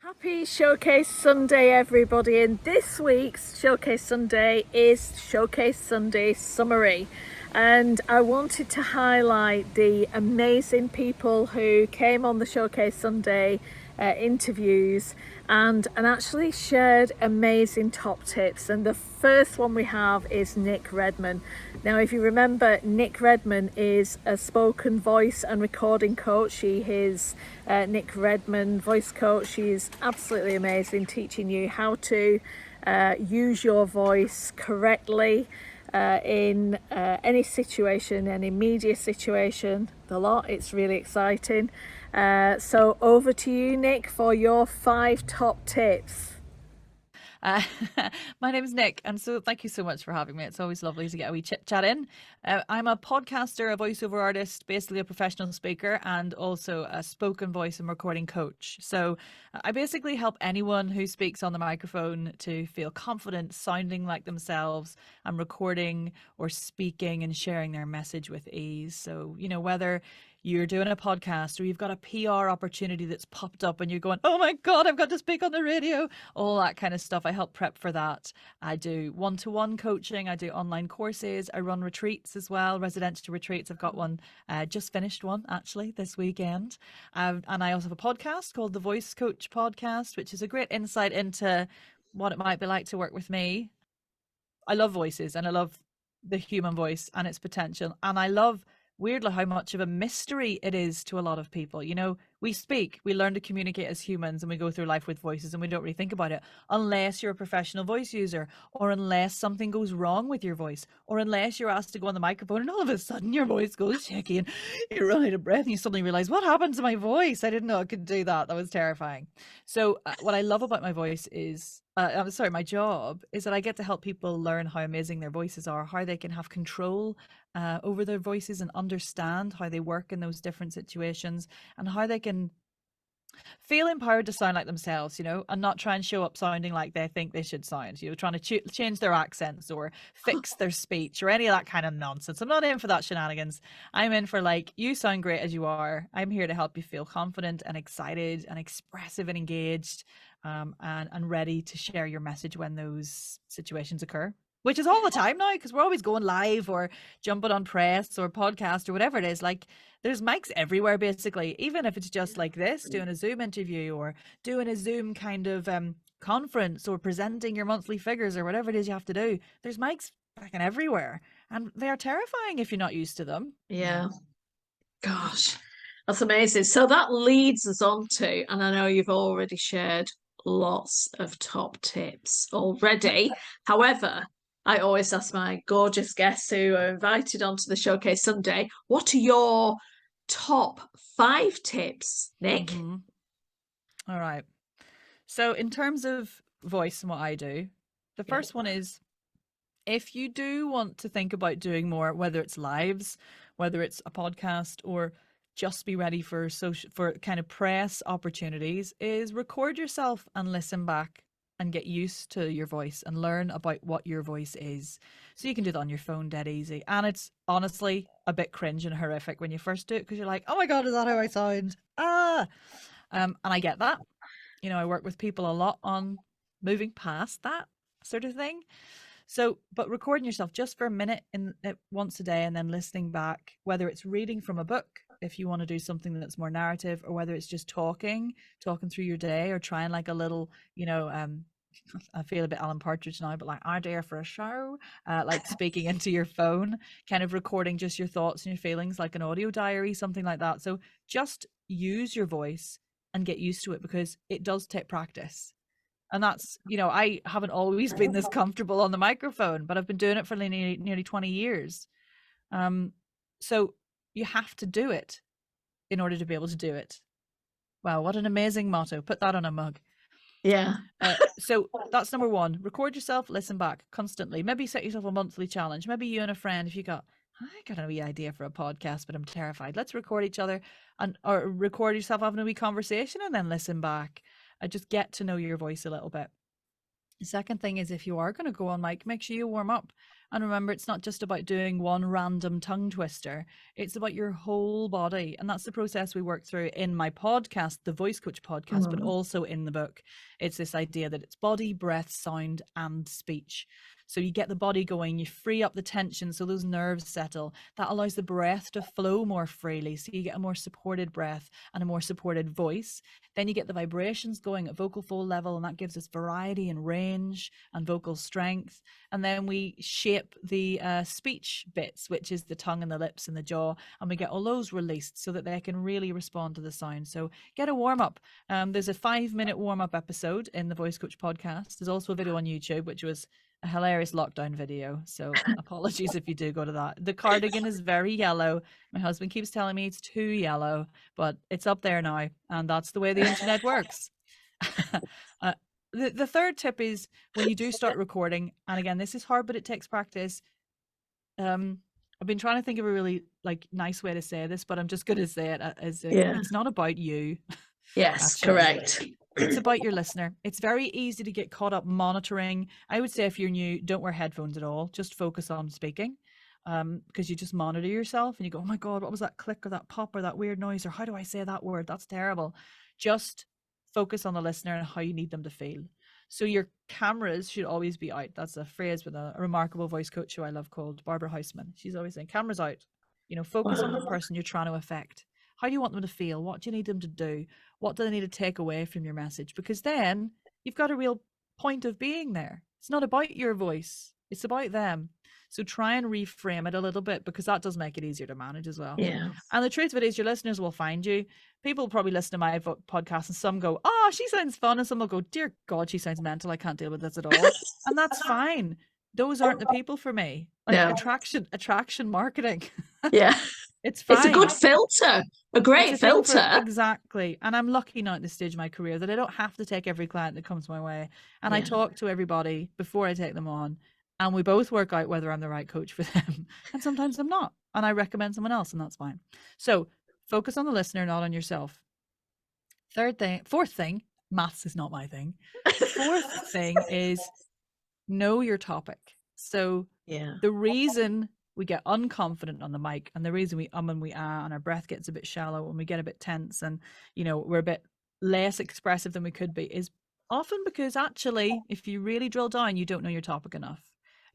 Happy Showcase Sunday, everybody, and this week's Showcase Sunday is Showcase Sunday Summary. And I wanted to highlight the amazing people who came on the Showcase Sunday interviews and actually shared amazing top tips. And the first one we have is Nic Redman. Now, if you remember, Nic Redman is a spoken voice and recording coach. She is Nic Redman Voice Coach. She is absolutely amazing, teaching you how to use your voice correctly in any situation, any media situation, the lot. It's really exciting. So over to you, Nic, for your 5 top tips. My name is Nic, and so thank you so much for having me. It's always lovely to get a wee chit chat in. I'm a podcaster, a voiceover artist, basically a professional speaker, and also a spoken voice and recording coach. So I basically help anyone who speaks on the microphone to feel confident sounding like themselves and recording or speaking and sharing their message with ease. So, whether you're doing a podcast or you've got a PR opportunity that's popped up and you're going, oh my God, I've got to speak on the radio, all that kind of stuff. I help prep for that. I do one-to-one coaching. I do online courses. I run retreats as well, residential retreats. I've got one, just finished one actually this weekend. And I also have a podcast called the Voice Coach Podcast, which is a great insight into what it might be like to work with me. I love voices and I love the human voice and its potential. And I love weirdly how much of a mystery it is to a lot of people. We speak, we learn to communicate as humans, and we go through life with voices and we don't really think about it unless you're a professional voice user, or unless something goes wrong with your voice, or unless you're asked to go on the microphone and all of a sudden your voice goes shaky and you run out of breath and you suddenly realize, what happened to my voice? I didn't know I could do that. That was terrifying. So what I love about my voice is my job is that I get to help people learn how amazing their voices are, how they can have control over their voices and understand how they work in those different situations, and how they can feel empowered to sound like themselves, and not try and show up sounding like they think they should sound, trying to change their accents or fix their speech or any of that kind of nonsense. I'm not in for that shenanigans. I'm in for you sound great as you are. I'm here to help you feel confident and excited and expressive and engaged, and ready to share your message when those situations occur, which is all the time now, because we're always going live or jumping on press or podcast or whatever it is. There's mics everywhere, basically, even if it's just like this, doing a Zoom interview or doing a Zoom kind of conference or presenting your monthly figures or whatever it is you have to do. There's mics fucking everywhere, and they are terrifying if you're not used to them. Yeah. Gosh, that's amazing. So that leads us on to, and I know you've already shared lots of top tips already. However, I always ask my gorgeous guests who are invited onto the Showcase Sunday, what are your top 5 tips, Nic? Mm-hmm. All right. So in terms of voice and what I do, the first one is, if you do want to think about doing more, whether it's lives, whether it's a podcast, or just be ready for kind of press opportunities, is record yourself and listen back and get used to your voice and learn about what your voice is. So you can do that on your phone dead easy. And it's honestly a bit cringe and horrific when you first do it, because you're like, oh my God, is that how I sound? And I get that. I work with people a lot on moving past that sort of thing. So, but recording yourself just for a minute once a day, and then listening back, whether it's reading from a book, if you want to do something that's more narrative, or whether it's just talking through your day, or trying a little, I feel a bit Alan Partridge now, but idea for a show, speaking into your phone, kind of recording just your thoughts and your feelings, like an audio diary, something like that. So just use your voice and get used to it, because it does take practice. And that's, I haven't always been this comfortable on the microphone, but I've been doing it for nearly 20 years. So you have to do it in order to be able to do it. Wow, what an amazing motto. Put that on a mug. Yeah. So that's number 1. Record yourself, listen back constantly. Maybe set yourself a monthly challenge. Maybe you and a friend, if you got, I got a wee idea for a podcast, but I'm terrified. Let's record each other, or record yourself having a wee conversation and then listen back. Just get to know your voice a little bit. The second thing is, if you are going to go on mic, make sure you warm up. And remember, it's not just about doing one random tongue twister. It's about your whole body. And that's the process we work through in my podcast, the Voice Coach podcast, but also in the book. It's this idea that it's body, breath, sound, and speech. So you get the body going, you free up the tension so those nerves settle. That allows the breath to flow more freely. So you get a more supported breath and a more supported voice. Then you get the vibrations going at vocal fold level, and that gives us variety and range and vocal strength. And then we shape the speech bits, which is the tongue and the lips and the jaw, and we get all those released so that they can really respond to the sound. So get a warm-up. There's a 5-minute warm-up episode in the Voice Coach podcast. There's also a video on YouTube, which was a hilarious lockdown video, so apologies if you do go to that. The cardigan is very yellow. My husband keeps telling me it's too yellow, but it's up there now, and that's the way the internet works. The third tip is when you do start recording, and again, this is hard, but it takes practice. I've been trying to think of a really nice way to say this, but I'm just going to say it as it's not about you. Yes, actually. correct. It's about your listener. It's very easy to get caught up monitoring. I would say if you're new, don't wear headphones at all. Just focus on speaking, because you just monitor yourself and you go, oh my God, what was that click or that pop or that weird noise? Or how do I say that word? That's terrible. Just focus on the listener and how you need them to feel. So your cameras should always be out. That's a phrase with a remarkable voice coach who I love called Barbara Houseman. She's always saying, cameras out. Focus on the person you're trying to affect. How do you want them to feel? What do you need them to do? What do they need to take away from your message? Because then you've got a real point of being there. It's not about your voice. It's about them. So try and reframe it a little bit, because that does make it easier to manage as well. Yeah. And the truth of it is your listeners will find you. People probably listen to my podcast and some go, oh, she sounds fun. And some will go, dear God, she sounds mental. I can't deal with this at all. And that's fine. Those aren't the people for me. Attraction marketing. Yeah. It's fine. It's a good filter, a great filter. Exactly. And I'm lucky now at this stage of my career that I don't have to take every client that comes my way. And I talk to everybody before I take them on. And we both work out whether I'm the right coach for them. And sometimes I'm not. And I recommend someone else, and that's fine. So focus on the listener, not on yourself. Fourth thing, maths is not my thing. The fourth thing is know your topic. So the reason we get unconfident on the mic, and the reason we and we and our breath gets a bit shallow and we get a bit tense, and we're a bit less expressive than we could be, is often because actually, if you really drill down, you don't know your topic enough.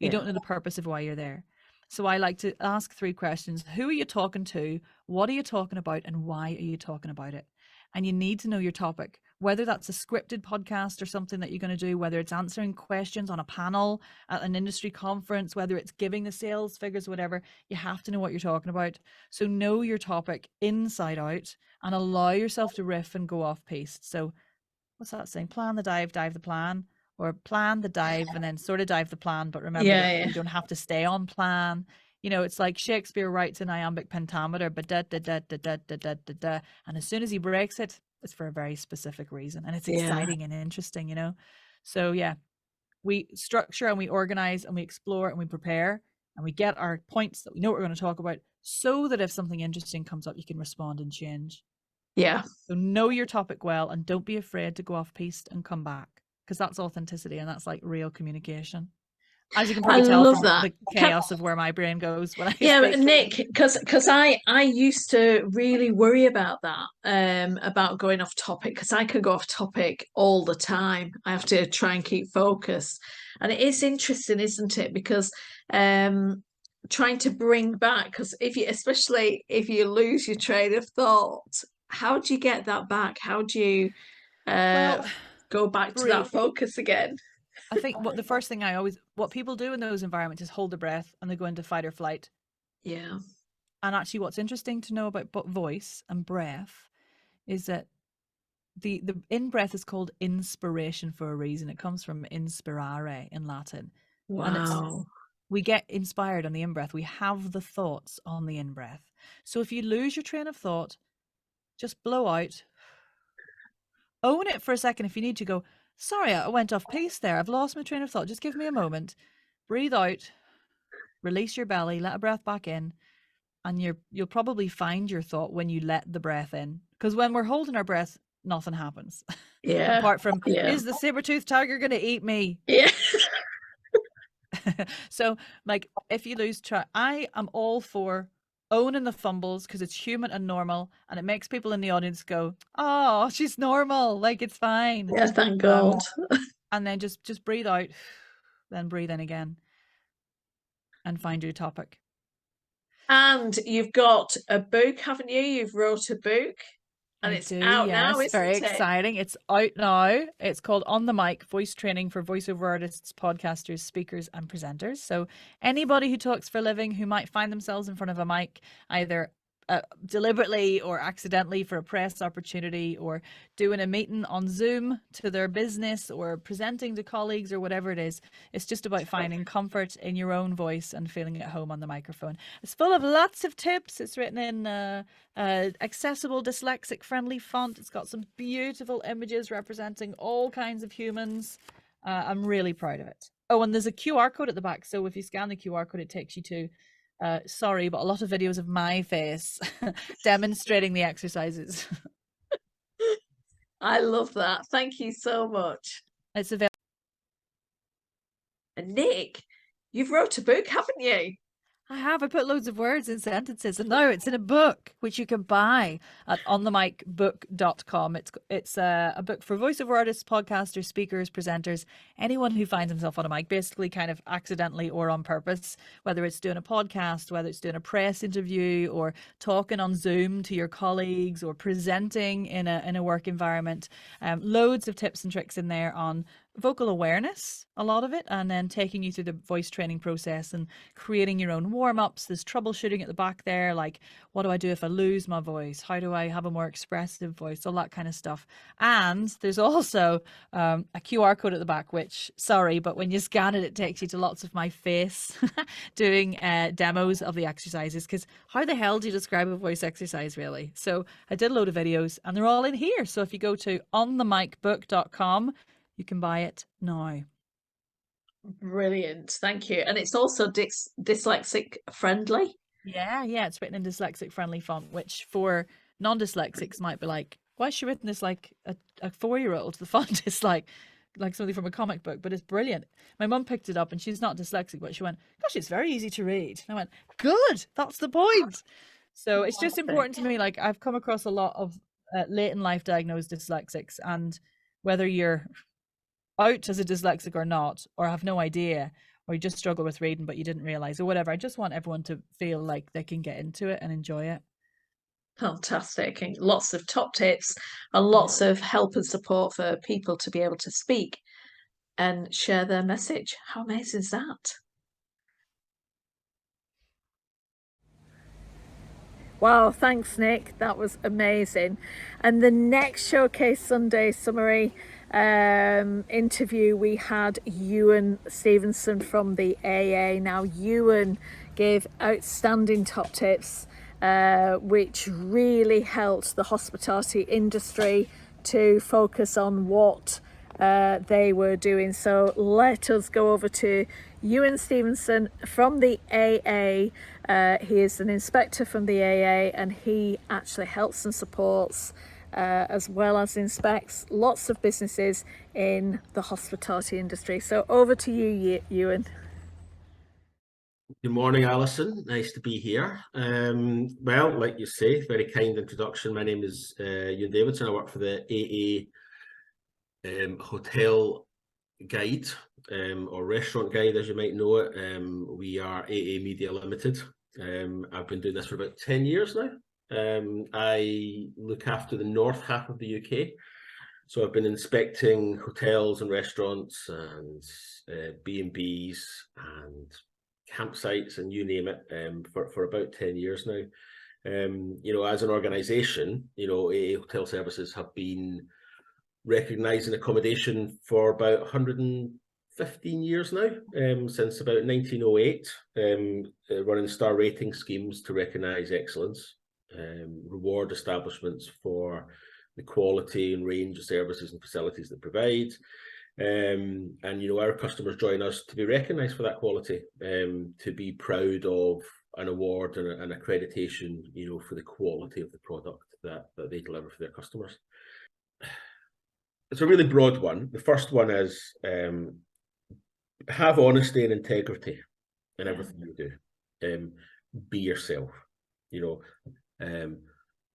You don't know the purpose of why you're there. So I like to ask 3 questions. Who are you talking to? What are you talking about? And why are you talking about it? And you need to know your topic, whether that's a scripted podcast or something that you're going to do, whether it's answering questions on a panel at an industry conference, whether it's giving the sales figures, whatever. You have to know what you're talking about. So know your topic inside out and allow yourself to riff and go off piste. So what's that saying? Plan the dive the plan. Or plan the dive and then sort of dive the plan, but remember that you don't have to stay on plan. It's like Shakespeare writes in iambic pentameter, but da da da da da da da da da, and as soon as he breaks it, it's for a very specific reason, and it's exciting and interesting, So we structure and we organize and we explore and we prepare and we get our points that we know what we're going to talk about, so that if something interesting comes up, you can respond and change. So know your topic well, and don't be afraid to go off piste and come back. Because that's authenticity, and that's like real communication. As you can probably tell from the chaos of where my brain goes when I speak. Nick, because I used to really worry about that, about going off topic, because I could go off topic all the time. I have to try and keep focus, and it is interesting, isn't it? Because trying to bring back, because especially if you lose your train of thought, how do you get that back? How do you go back to that focus again? I think what people do in those environments is hold their breath and they go into fight or flight. Yeah. And actually what's interesting to know about voice and breath is that the in-breath is called inspiration for a reason. It comes from inspirare in Latin. Wow. And we get inspired on the in-breath. We have the thoughts on the in-breath. So if you lose your train of thought, just blow out. Own it for a second if you need to. Go, sorry, I went off piste there. I've lost my train of thought. Just give me a moment. Breathe out. Release your belly. Let a breath back in. And you'll probably find your thought when you let the breath in. Because when we're holding our breath, nothing happens. Yeah. Apart from, is the saber-toothed tiger going to eat me? Yeah. So like if you lose track, I am all for owning the fumbles because it's human and normal, and it makes people in the audience go, oh, she's normal, like it's fine. Yeah, thank God. And then just breathe out, then breathe in again and find your topic. And you've got a book, haven't you? You've wrote a book. And I it's do, out yes. now, isn't Very it? exciting. It's out now. It's called On the Mic, Voice Training for Voiceover Artists, Podcasters, Speakers, and Presenters. So anybody who talks for a living who might find themselves in front of a mic, either deliberately or accidentally for a press opportunity, or doing a meeting on Zoom to their business, or presenting to colleagues, or whatever it is. It's just about finding comfort in your own voice and feeling at home on the microphone. It's full of lots of tips. It's written in accessible, dyslexic friendly font. It's got some beautiful images representing all kinds of humans. I'm really proud of it. Oh, and there's a QR code at the back. So if you scan the QR code, it takes you to sorry, but a lot of videos of my face demonstrating the exercises. I love that. Thank you so much. It's available. And Nic, you've wrote a book, haven't you? I have. I put loads of words in sentences, and now it's in a book, which you can buy at onthemicbook.com. It's a book for voiceover artists, podcasters, speakers, presenters, anyone who finds himself on a mic, basically kind of accidentally or on purpose, whether it's doing a podcast, whether it's doing a press interview, or talking on Zoom to your colleagues, or presenting in a work environment. Loads of tips and tricks in there on vocal awareness, a lot of it, and then taking you through the voice training process and creating your own warm-ups. There's troubleshooting at the back there, like what do I do if I lose my voice? How do I have a more expressive voice? All that kind of stuff. And there's also a QR code at the back, which, sorry, but when you scan it, it takes you to lots of my face doing demos of the exercises, because how the hell do you describe a voice exercise, really? So I did a load of videos and they're all in here. So if you go to onthemicbook.com, you can buy it now. Brilliant. Thank you. And it's also dyslexic friendly. Yeah, it's written in dyslexic friendly font, which for non-dyslexics might be like, why is she written this like a 4-year-old? The font is like something from a comic book, but it's brilliant. My mum picked it up and she's not dyslexic, but she went, gosh, it's very easy to read. And I went, good, that's the point. So it's just important to me. Like I've come across a lot of late in life diagnosed dyslexics, and whether you're out as a dyslexic or not, or have no idea, or you just struggle with reading but you didn't realize, or whatever, I just want everyone to feel like they can get into it and enjoy it. Fantastic. And lots of top tips and lots of help and support for people to be able to speak and share their message. How amazing is that? Wow, thanks, Nic. That was amazing. And the next Showcase Sunday summary interview, we had Euan Davidson from the AA. Now, Euan gave outstanding top tips, which really helped the hospitality industry to focus on what they were doing. So let us go over to Euan Davidson from the AA. He is an inspector from the AA, and he actually helps and supports as well as inspects lots of businesses in the hospitality industry. So over to you, Euan. Good morning, Alison. Nice to be here. Well, like you say, very kind introduction. My name is Euan Davidson. I work for the AA Hotel Guide, or Restaurant Guide, as you might know it. We are AA Media Limited. I've been doing this for about 10 years now. I look after the north half of the UK. So I've been inspecting hotels and restaurants and B&Bs and campsites and you name it, for about 10 years now. As an organisation, AA Hotel Services have been recognising accommodation for about 115 years now, since about 1908, running star rating schemes to recognise excellence, reward establishments for the quality and range of services and facilities they provide. And our customers join us to be recognised for that quality, to be proud of an award and an accreditation, for the quality of the product that they deliver for their customers. It's a really broad one. The first one is have honesty and integrity in everything you do. Be yourself. You know,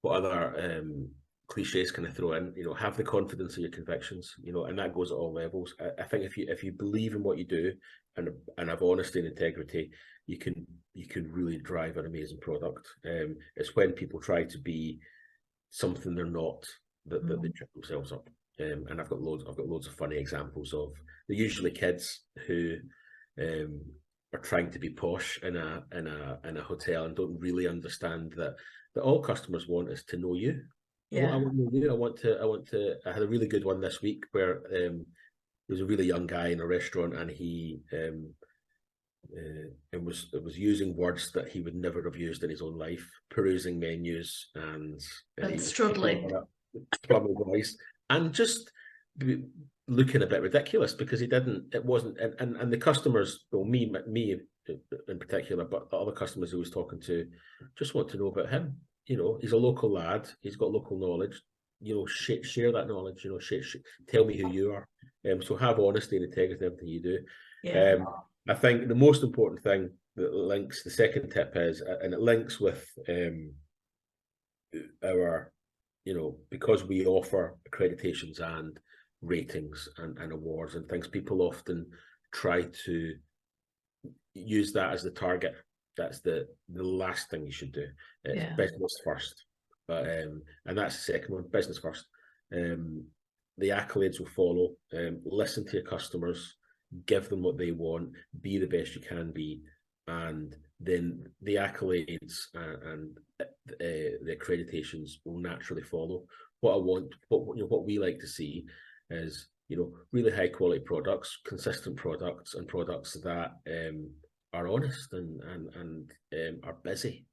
what other cliches can I throw in? You know, have the confidence of your convictions. You know, and that goes at all levels. I think if you believe in what you do and have honesty and integrity, you can really drive an amazing product. It's when people try to be something they're not that they trip themselves up. And I've got loads of funny examples of, they're usually kids who are trying to be posh in a hotel and don't really understand that all customers want is to know you. Yeah. I want to know you. I had a really good one this week where there was a really young guy in a restaurant, and he it was using words that he would never have used in his own life, perusing menus and struggling, plumbing voice, and just looking a bit ridiculous because it wasn't, and the customers, well, me in particular, but the other customers he was talking to just want to know about him. You know, he's a local lad, he's got local knowledge. You know, share that knowledge. You know, tell me who you are. So have honesty and integrity in everything you do. yeah. I think the most important thing that links, the second tip is, and it links with our, you know, because we offer accreditations and ratings and awards and things, people often try to use that as the target. That's the last thing you should do. It's business first. And that's the second one, business first. The accolades will follow. Listen to your customers, give them what they want, be the best you can be, and then the accolades and the accreditations will naturally follow. What we like to see is, you know, really high quality products, consistent products, and products that are honest and are busy.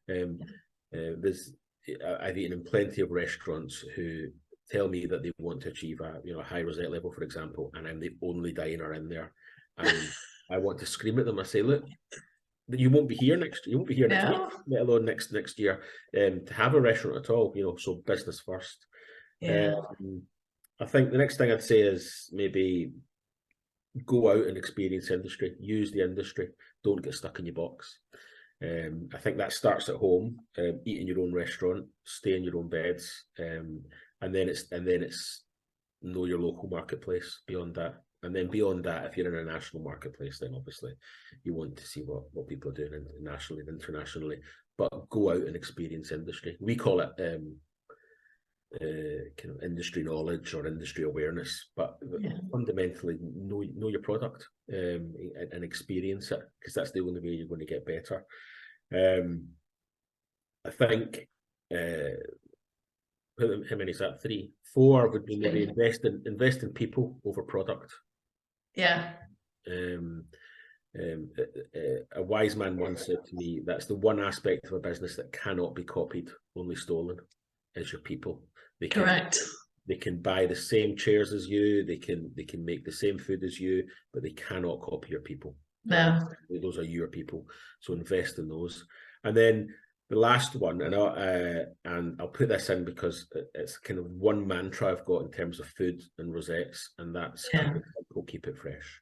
I've eaten in plenty of restaurants who tell me that they want to achieve a high rosette level, for example, and I'm the only diner in there, and I want to scream at them. I say, look, you won't be here next. You won't be here next week, let alone next year, to have a restaurant at all. You know, so business first. Yeah. I think the next thing I'd say is maybe go out and experience industry. Use the industry. Don't get stuck in your box. I think that starts at home. Eat in your own restaurant. Stay in your own beds. And then it's know your local marketplace beyond that. And then beyond that, if you're in a national marketplace, then obviously you want to see what people are doing nationally and internationally. But go out and experience industry. We call it kind of industry knowledge or industry awareness, but fundamentally know your product and experience it, because that's the only way you're going to get better. I think how many is that? 3, 4 would be maybe invest in people over product. Yeah. A wise man once said to me, that's the one aspect of a business that cannot be copied, only stolen, is your people. Correct. They can buy the same chairs as you, they can make the same food as you, but they cannot copy your people. No. Those are your people. So invest in those. And then the last one, and I'll put this in because it's kind of one mantra I've got in terms of food and rosettes, and that's keep it simple, keep it fresh.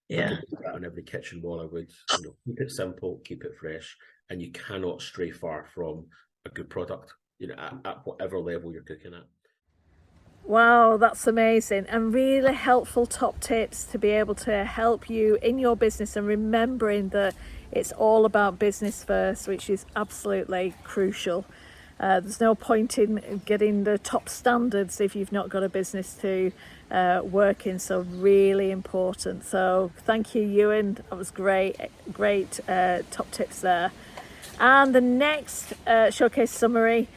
Yeah. I could put that on every kitchen wall I would. You know, keep it simple, keep it fresh, and you cannot stray far from a good product, you know, at whatever level you're cooking at. Wow, that's amazing, and really helpful top tips to be able to help you in your business, and remembering that it's all about business first, which is absolutely crucial. There's no point in getting the top standards if you've not got a business to work in, so really important. So thank you, Euan, that was great top tips there. And the next showcase summary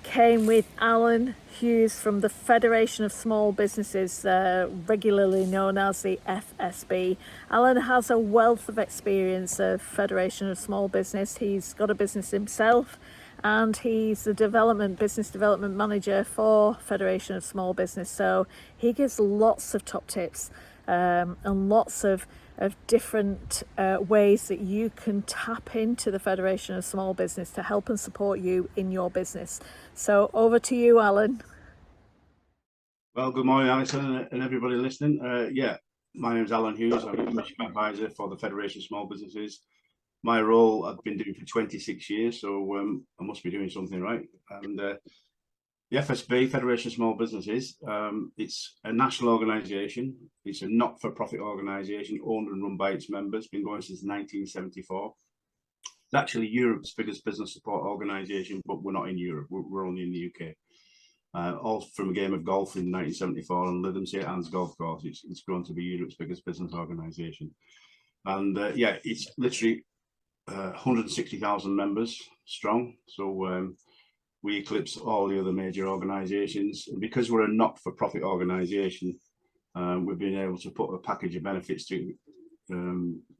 came with Alan Hughes from the Federation of Small Businesses, regularly known as the FSB. Alan has a wealth of experience of Federation of Small Business. He's got a business himself, and he's the business development manager for Federation of Small Business. So he gives lots of top tips and lots of different ways that you can tap into the Federation of Small Business to help and support you in your business. So over to you, Alan. Well, good morning, Alison, and everybody listening. My name is Alan Hughes. I'm a Commission Advisor for the Federation of Small Businesses. My role I've been doing for 26 years, so I must be doing something right. And the FSB, Federation of Small Businesses, it's a national organisation. It's a not-for-profit organisation owned and run by its members, been going since 1974. It's actually Europe's biggest business support organisation, but we're not in Europe. We're only in the UK. All from a game of golf in 1974 on Lytham St Anne's Golf Course. It's grown to be Europe's biggest business organisation. And yeah, it's literally 160,000 members strong. So we eclipse all the other major organisations. And because we're a not-for-profit organisation, we've been able to put a package of benefits to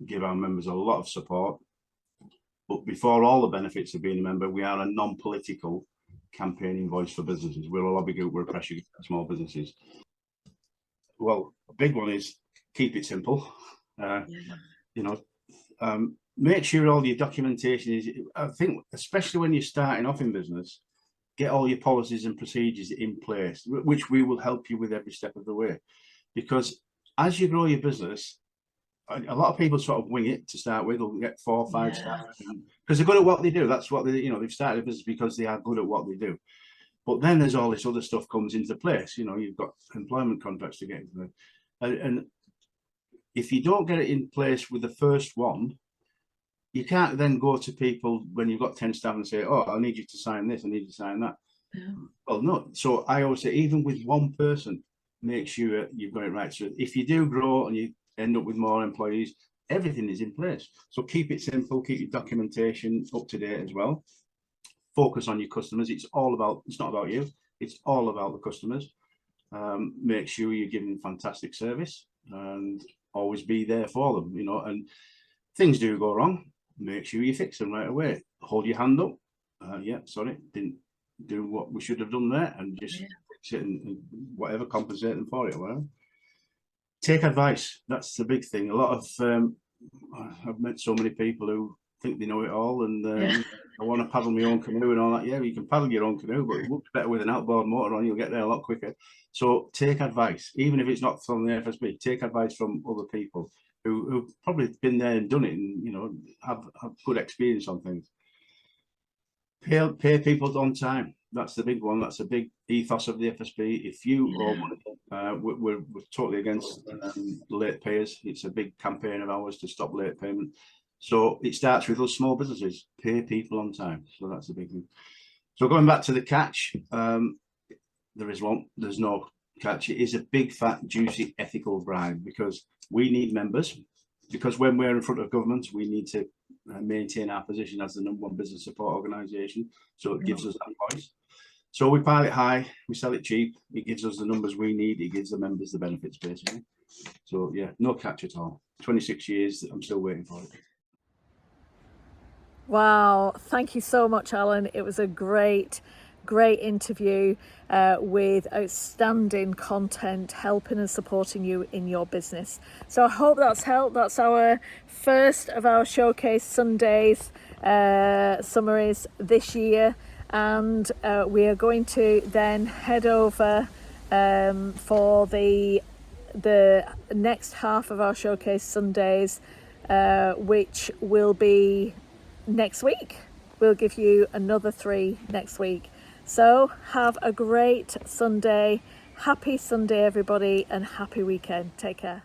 give our members a lot of support. But before all the benefits of being a member, we are a non-political campaigning voice for businesses. We're a lobby group, we're a pressure group for small businesses. Well, a big one is keep it simple. Make sure all your documentation is, I think, especially when you're starting off in business, get all your policies and procedures in place, which we will help you with every step of the way. Because as you grow your business, a lot of people sort of wing it to start with. They'll get 4 or 5 staff because they're good at what they do. That's what they, they've started a business because they are good at what they do. But then there's all this other stuff comes into place. You've got employment contracts to get into, and if you don't get it in place with the first one, you can't then go to people when you've got 10 staff and say, "Oh, I need you to sign this, I need you to sign that." Yeah. Well, no. So I always say, even with one person, make sure you've got it right. So if you do grow and you end up with more employees, everything is in place. So keep it simple, keep your documentation up to date as well. Focus on your customers. It's not about you, it's all about the customers. Make sure you're giving them fantastic service and always be there for them, and things do go wrong, make sure you fix them right away. Hold your hand up. Yeah, sorry, didn't do what we should have done there, and just fix it and whatever, compensate them for it or whatever. Take advice. That's the big thing. A lot of I've met so many people who think they know it all, and I want to paddle my own canoe and all that. Yeah, you can paddle your own canoe, but it looks better with an outboard motor on. You'll get there a lot quicker. So take advice, even if it's not from the FSB. Take advice from other people who've probably been there and done it, and have good experience on things. Pay people on time. That's the big one. That's a big ethos of the FSB. If you we're totally against late payers. It's a big campaign of ours to stop late payment. So it starts with those small businesses. Pay people on time. So that's a big thing. So going back to the catch, there is one. There's no catch. It is a big, fat, juicy, ethical bribe, because we need members. Because when we're in front of government, we need to maintain our position as the #1 business support organisation. So it gives us that voice. So we pile it high, we sell it cheap. It gives us the numbers we need. It gives the members the benefits, basically. So yeah, no catch at all. 26 years, I'm still waiting for it. Wow, thank you so much, Alan. It was a great interview with outstanding content, helping and supporting you in your business. So I hope that's helped. That's our first of our Showcase Sundays summaries this year, and we are going to then head over for the next half of our Showcase Sundays, which will be next week. We'll give you another 3 next week. So have a great Sunday. Happy Sunday, everybody, and happy weekend. Take care.